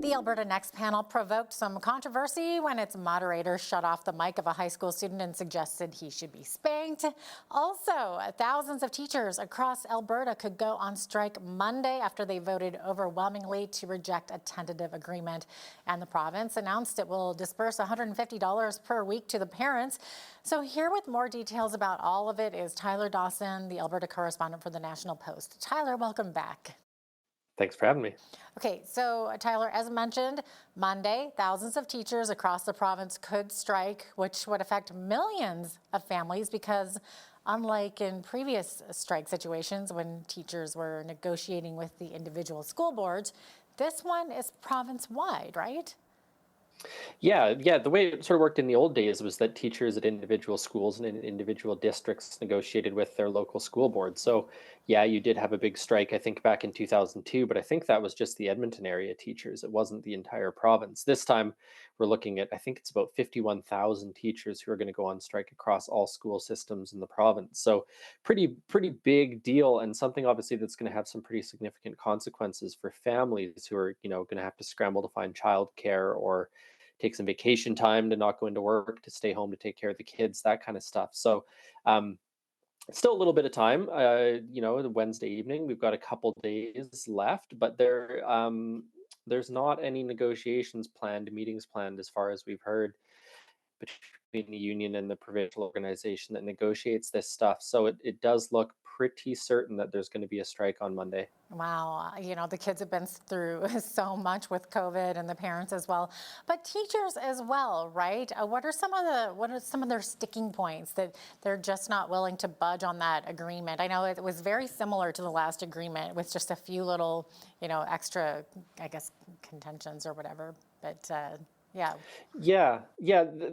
The Alberta Next panel provoked some controversy when its moderator shut off the mic of a high school student and suggested he should be spanked. Also, thousands of teachers across Alberta could go on strike Monday after they voted overwhelmingly to reject a tentative agreement. And the province announced it will disperse $150 per week to the parents. So here with more details about all of it is Tyler Dawson, the Alberta correspondent for the National Post. Tyler, welcome back. Thanks for having me. Okay, so Tyler, as mentioned, Monday, thousands of teachers across the province could strike, which would affect millions of families because unlike in previous strike situations when teachers were negotiating with the individual school boards, this one is province-wide, right? Yeah. The way it sort of worked in the old days was that teachers at individual schools and in individual districts negotiated with their local school board. So, yeah, you did have a big strike, I think, back in 2002, but I think that was just the Edmonton area teachers. It wasn't the entire province. This time, we're looking at, I think it's about 51,000 teachers who are going to go on strike across all school systems in the province. So, pretty big deal, and something obviously that's going to have some pretty significant consequences for families who are, going to have to scramble to find childcare or take some vacation time to not go into work, to stay home to take care of the kids, that kind of stuff. So, um, still a little bit of time. The Wednesday evening, we've got a couple days left, but there's not any negotiations planned, meetings planned, as far as we've heard, between the union and the provincial organization that negotiates this stuff. So it does look pretty certain that there's going to be a strike on Monday. Wow, the kids have been through so much with COVID and the parents as well, but teachers as well, right? What are some of their sticking points that they're just not willing to budge on that agreement? I know it was very similar to the last agreement with just a few little, extra, I guess, contentions or whatever, but yeah. Yeah.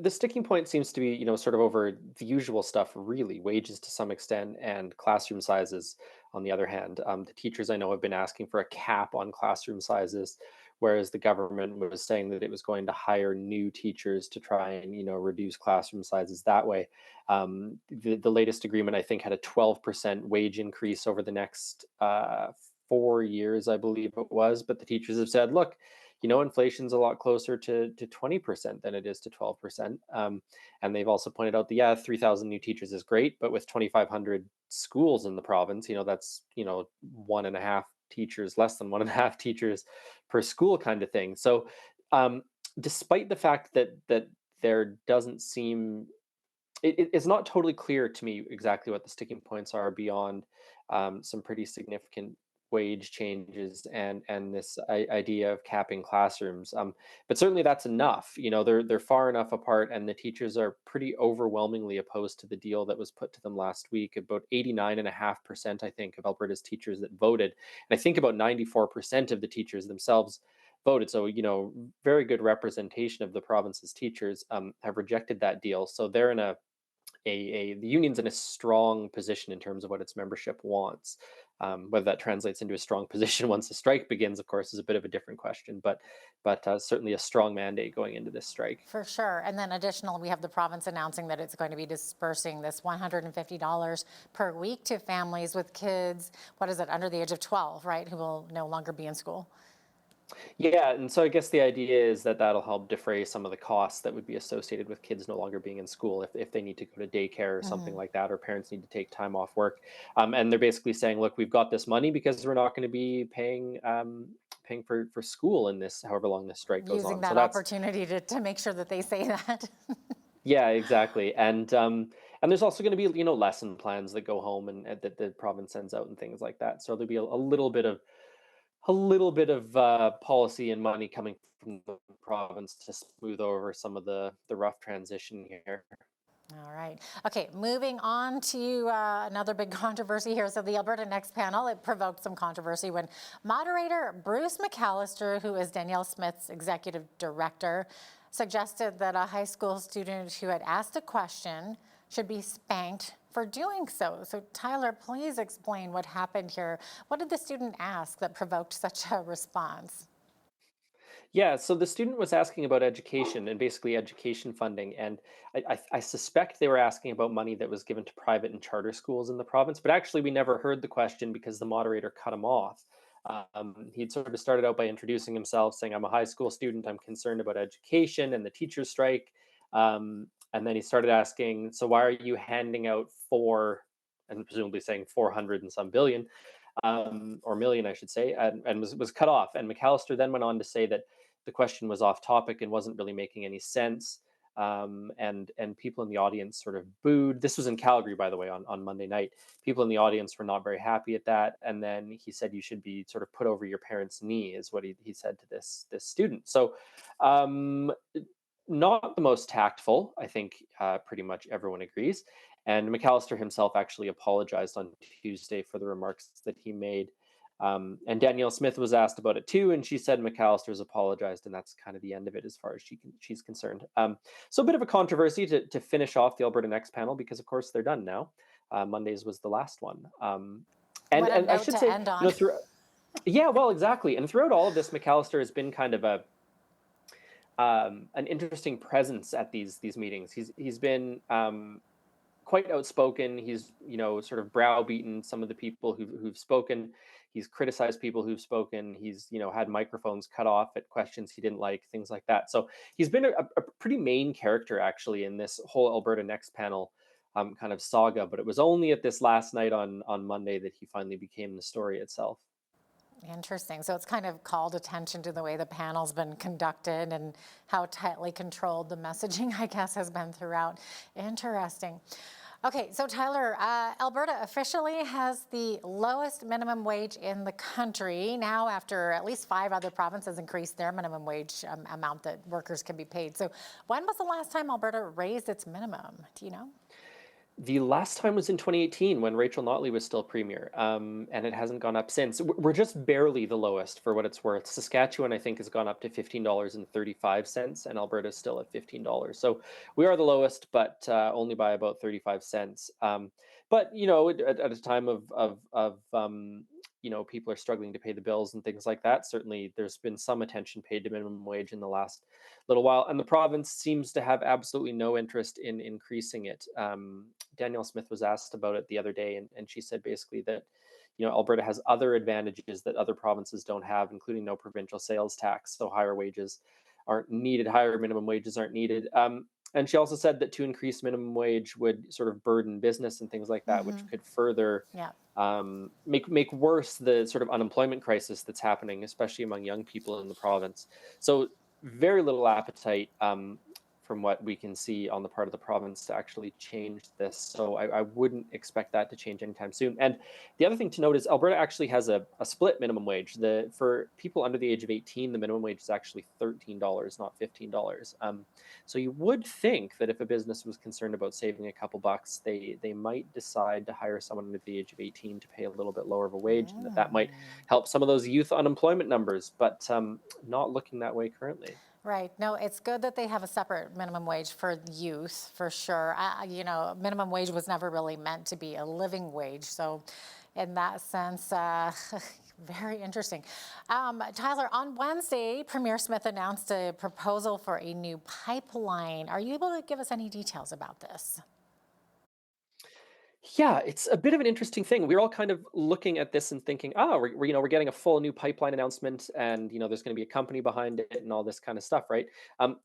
The sticking point seems to be, sort of over the usual stuff, really, wages to some extent, and classroom sizes. On the other hand, the teachers I know have been asking for a cap on classroom sizes, whereas the government was saying that it was going to hire new teachers to try and, reduce classroom sizes that way. The latest agreement, I think, had a 12% wage increase over the next 4 years, I believe it was. But the teachers have said, look, inflation's a lot closer to 20% than it is to 12%. And they've also pointed out that, yeah, 3,000 new teachers is great, but with 2,500 schools in the province, that's, one and a half teachers, less than one and a half teachers per school kind of thing. So despite the fact that there doesn't seem, it's not totally clear to me exactly what the sticking points are beyond some pretty significant wage changes and this idea of capping classrooms. But certainly that's enough. They're far enough apart, and the teachers are pretty overwhelmingly opposed to the deal that was put to them last week. About 89.5%, I think, of Alberta's teachers that voted, and I think about 94% of the teachers themselves voted. So, very good representation of the province's teachers have rejected that deal. So they're in the union's in a strong position in terms of what its membership wants. Whether that translates into a strong position once the strike begins, of course, is a bit of a different question. But certainly a strong mandate going into this strike. For sure. And then additionally, we have the province announcing that it's going to be dispersing this $150 per week to families with kids, what is it, under the age of 12, right, who will no longer be in school. Yeah, and so I guess the idea is that that'll help defray some of the costs that would be associated with kids no longer being in school if they need to go to daycare or something like that, or parents need to take time off work. And they're basically saying, look, we've got this money because we're not going to be paying for school in this, however long this strike goes Using on. So that that's, opportunity to make sure that they say that. yeah, exactly. And there's also going to be, lesson plans that go home and that the province sends out and things like that. So there'll be a little bit of policy and money coming from the province to smooth over some of the rough transition here. All right. Okay, moving on to another big controversy here. So the Alberta Next panel, it provoked some controversy when moderator Bruce McAllister, who is Danielle Smith's executive director, suggested that a high school student who had asked a question should be spanked for doing so. So Tyler, please explain what happened here. What did the student ask that provoked such a response? Yeah, so the student was asking about education and basically education funding, and I suspect they were asking about money that was given to private and charter schools in the province. But actually, we never heard the question because the moderator cut him off. He'd sort of started out by introducing himself, saying, "I'm a high school student. I'm concerned about education and the teachers' strike." And then he started asking, "So why are you handing out four," and presumably saying 400 and some billion, or million, I should say, and was cut off. And McAllister then went on to say that the question was off topic and wasn't really making any sense. And people in the audience sort of booed. This was in Calgary, by the way, on Monday night. People in the audience were not very happy at that. And then he said, "You should be sort of put over your parents' knee," is what he said to this student. So, um, not the most tactful, I think. Pretty much everyone agrees. And McAllister himself actually apologized on Tuesday for the remarks that he made. And Danielle Smith was asked about it too, and she said McAllister's apologized, and that's kind of the end of it as far as she's concerned. So a bit of a controversy to finish off the Alberta Next panel, because of course they're done now. Monday's was the last one. And What a and I note should to say, end on. through yeah, well, exactly. And throughout all of this, McAllister has been kind of an interesting presence at these meetings. He's been quite outspoken. He's sort of browbeaten some of the people who've spoken. He's criticized people who've spoken. He's had microphones cut off at questions he didn't like, things like that. So he's been a pretty main character actually in this whole Alberta Next panel kind of saga. But it was only at this last night on Monday that he finally became the story itself. Interesting. So it's kind of called attention to the way the panel's been conducted and how tightly controlled the messaging, I guess, has been throughout. Interesting. Okay, so Tyler, Alberta officially has the lowest minimum wage in the country now, after at least 5 other provinces increased their minimum wage amount that workers can be paid. So when was the last time Alberta raised its minimum? Do you know? The last time was in 2018 when Rachel Notley was still premier, and it hasn't gone up since. We're just barely the lowest for what it's worth. Saskatchewan, I think, has gone up to $15.35, and Alberta is still at $15. So we are the lowest, but only by about 35 cents. But at a time of people are struggling to pay the bills and things like that. Certainly, there's been some attention paid to minimum wage in the last little while, and the province seems to have absolutely no interest in increasing it. Danielle Smith was asked about it the other day, and she said basically that Alberta has other advantages that other provinces don't have, including no provincial sales tax, so higher wages aren't needed, higher minimum wages aren't needed. And she also said that to increase minimum wage would sort of burden business and things like that, which could further Yeah. make worse the sort of unemployment crisis that's happening, especially among young people in the province. So very little appetite, from what we can see on the part of the province, to actually change this. So I wouldn't expect that to change anytime soon. And the other thing to note is Alberta actually has a split minimum wage. For people under the age of 18, the minimum wage is actually $13, not $15. So you would think that if a business was concerned about saving a couple bucks, they might decide to hire someone under the age of 18 to pay a little bit lower of a wage, and that might help some of those youth unemployment numbers. But not looking that way currently. Right. No, it's good that they have a separate minimum wage for youth, for sure. Minimum wage was never really meant to be a living wage. So, in that sense, very interesting. Tyler, on Wednesday, Premier Smith announced a proposal for a new pipeline. Are you able to give us any details about this? Yeah, it's a bit of an interesting thing. We're all kind of looking at this and thinking, "Oh, we're getting a full new pipeline announcement, and there's going to be a company behind it and all this kind of stuff, right?"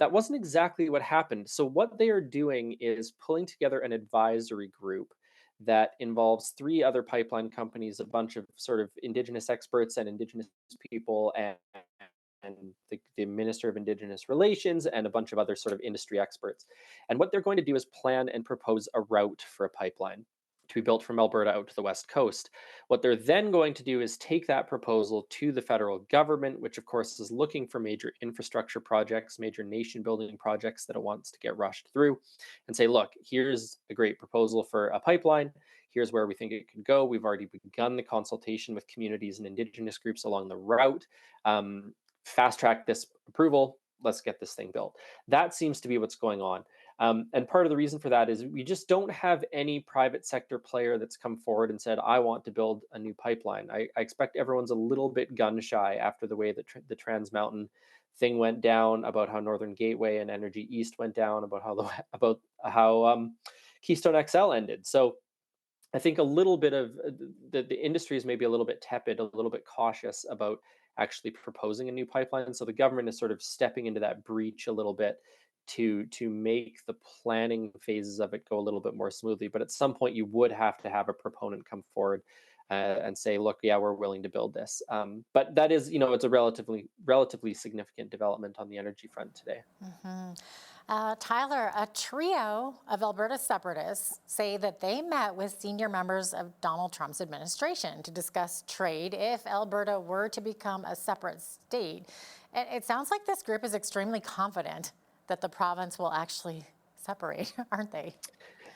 That wasn't exactly what happened. So what they are doing is pulling together an advisory group that involves 3 other pipeline companies, a bunch of sort of Indigenous experts and Indigenous people, and the Minister of Indigenous Relations, and a bunch of other sort of industry experts. And what they're going to do is plan and propose a route for a pipeline to be built from Alberta out to the West Coast. What they're then going to do is take that proposal to the federal government, which of course is looking for major infrastructure projects, major nation building projects that it wants to get rushed through, and say, "Look, here's a great proposal for a pipeline. Here's where we think it could go. We've already begun the consultation with communities and Indigenous groups along the route. Fast track this approval. Let's get this thing built." That seems to be what's going on. And part of the reason for that is we just don't have any private sector player that's come forward and said, "I want to build a new pipeline." I expect everyone's a little bit gun shy after the way that the Trans Mountain thing went down, about how Northern Gateway and Energy East went down, about how Keystone XL ended. So I think a little bit of the industry is maybe a little bit tepid, a little bit cautious about actually proposing a new pipeline. So the government is sort of stepping into that breach a little bit to make the planning phases of it go a little bit more smoothly. But at some point, you would have to have a proponent come forward and say, "Look, yeah, we're willing to build this." But that is, it's a relatively significant development on the energy front today. Tyler, a trio of Alberta separatists say that they met with senior members of Donald Trump's administration to discuss trade if Alberta were to become a separate state. It sounds like this group is extremely confident that the province will actually separate, aren't they?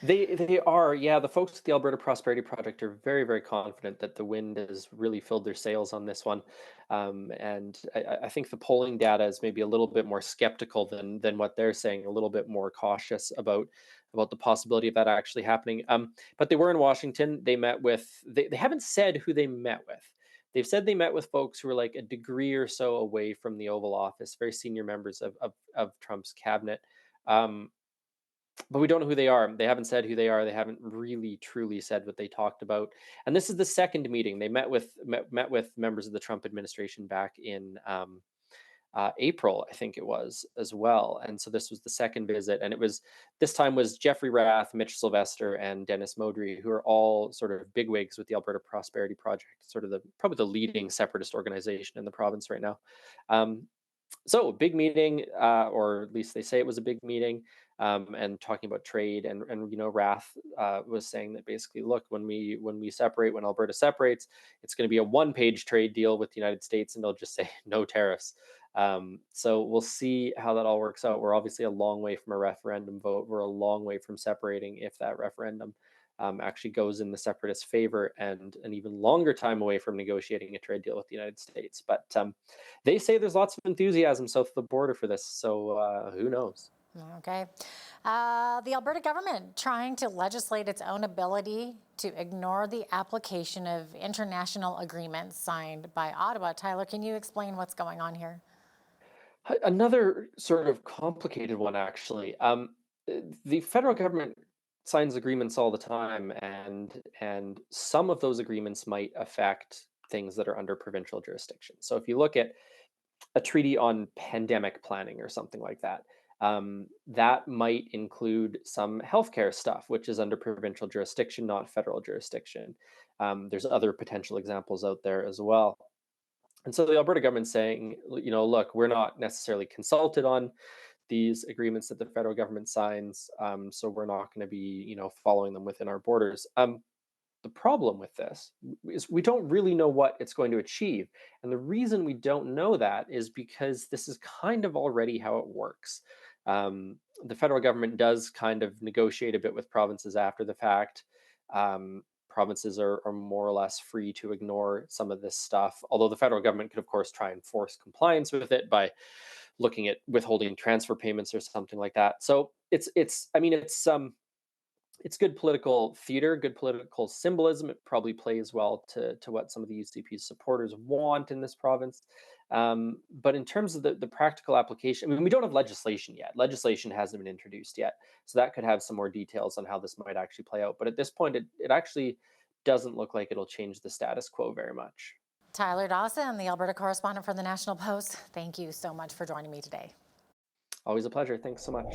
They are, yeah. The folks at the Alberta Prosperity Project are very, very confident that the wind has really filled their sails on this one, and I think the polling data is maybe a little bit more skeptical than what they're saying, a little bit more cautious about the possibility of that actually happening. But they were in Washington. They haven't said who they met with. They've said they met with folks who were like a degree or so away from the Oval Office, very senior members of Trump's cabinet. Um, but we don't know who they are. They haven't said who they are. They haven't really truly said what they talked about. And this is the second meeting. They met with members of the Trump administration back in April, I think it was, as well. And so this was the second visit, and this time was Jeffrey Rath, Mitch Sylvester, and Dennis Modry, who are all sort of bigwigs with the Alberta Prosperity Project, sort of probably the leading separatist organization in the province right now. Um, so big meeting, or at least they say it was a big meeting, and talking about trade, and Rath was saying that basically, look, when we separate, when Alberta separates, it's going to be a one-page trade deal with the United States, and they'll just say no tariffs. So we'll see how that all works out. We're obviously a long way from a referendum vote. We're a long way from separating if that referendum actually goes in the separatists' favor, and an even longer time away from negotiating a trade deal with the United States. But they say there's lots of enthusiasm south of the border for this, so who knows? Okay. The Alberta government trying to legislate its own ability to ignore the application of international agreements signed by Ottawa. Tyler, can you explain what's going on here? Another sort of complicated one, actually. The federal government signs agreements all the time, and some of those agreements might affect things that are under provincial jurisdiction. So if you look at a treaty on pandemic planning or something like that. That might include some healthcare stuff, which is under provincial jurisdiction, not federal jurisdiction. There's other potential examples out there as well. And so the Alberta government's saying, look, we're not necessarily consulted on these agreements that the federal government signs, so we're not going to be, following them within our borders. The problem with this is we don't really know what it's going to achieve. And the reason we don't know that is because this is kind of already how it works. The federal government does kind of negotiate a bit with provinces after the fact. Provinces are more or less free to ignore some of this stuff, although the federal government could, of course, try and force compliance with it by looking at withholding transfer payments or something like that. So it's good political theater, good political symbolism. It probably plays well to what some of the UCP's supporters want in this province. But in terms of the practical application, I mean, we don't have legislation yet. Legislation hasn't been introduced yet. So that could have some more details on how this might actually play out. But at this point, it actually doesn't look like it'll change the status quo very much. Tyler Dawson, the Alberta correspondent for the National Post, thank you so much for joining me today. Always a pleasure. Thanks so much.